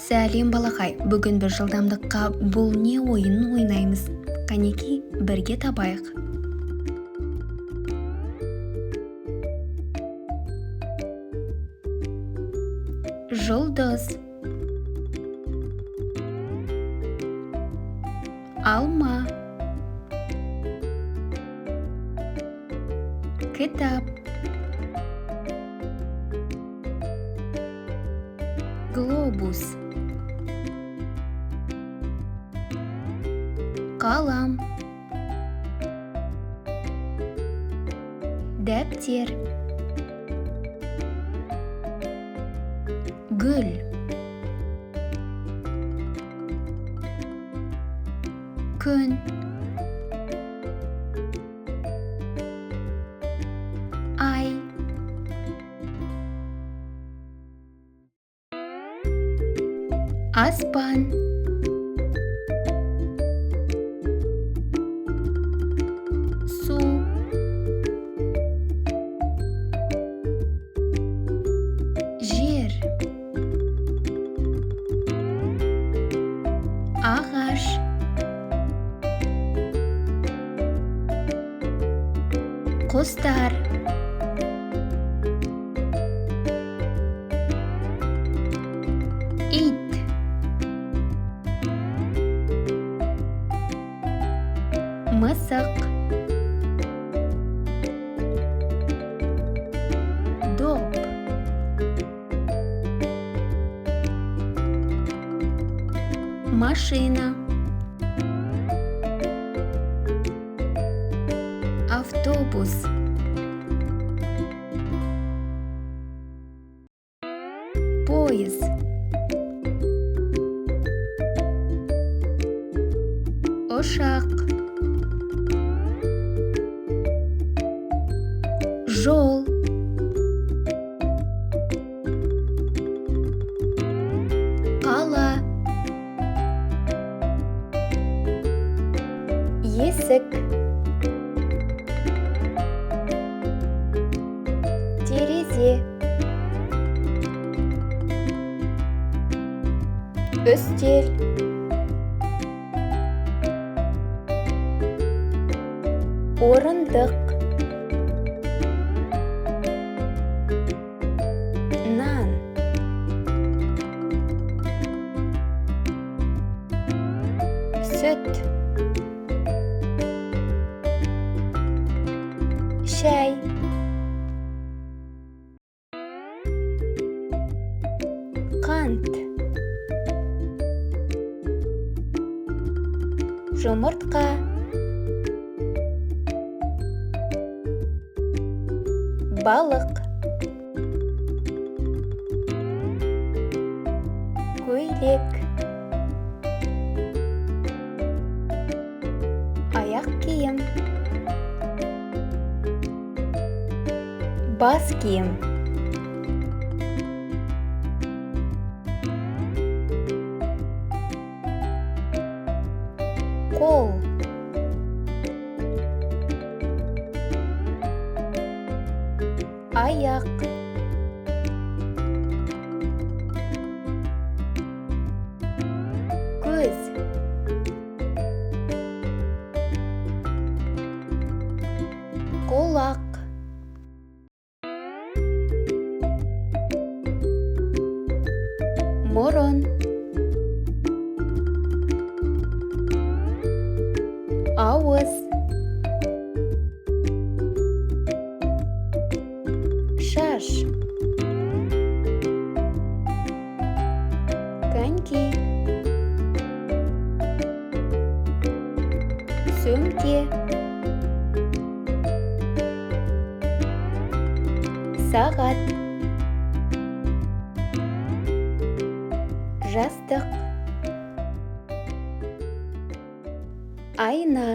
Сәлем балақай, бүгін біз жылдамдыққа бұл не ойынын ойнаймыз. Қанеки, бірге табайық. Жұлдыз, алма, кітап, глобус, қалам, дәптер, гүл, күн, ай, аспан, су, жер, ағаш, құстар, ит, мысық, доп, машина, автобус, поезд, ұшақ, жол, қала, есік, терезе, үстел, орындық, нан, сүт, шәй, қант, жұмыртқа, балық, көйлек, аяқ киім, бас киім, қол, аяқ, көз, құлақ, мұрын, ауыз, шаш, коньки, сөмке, сағат, жастық, айна.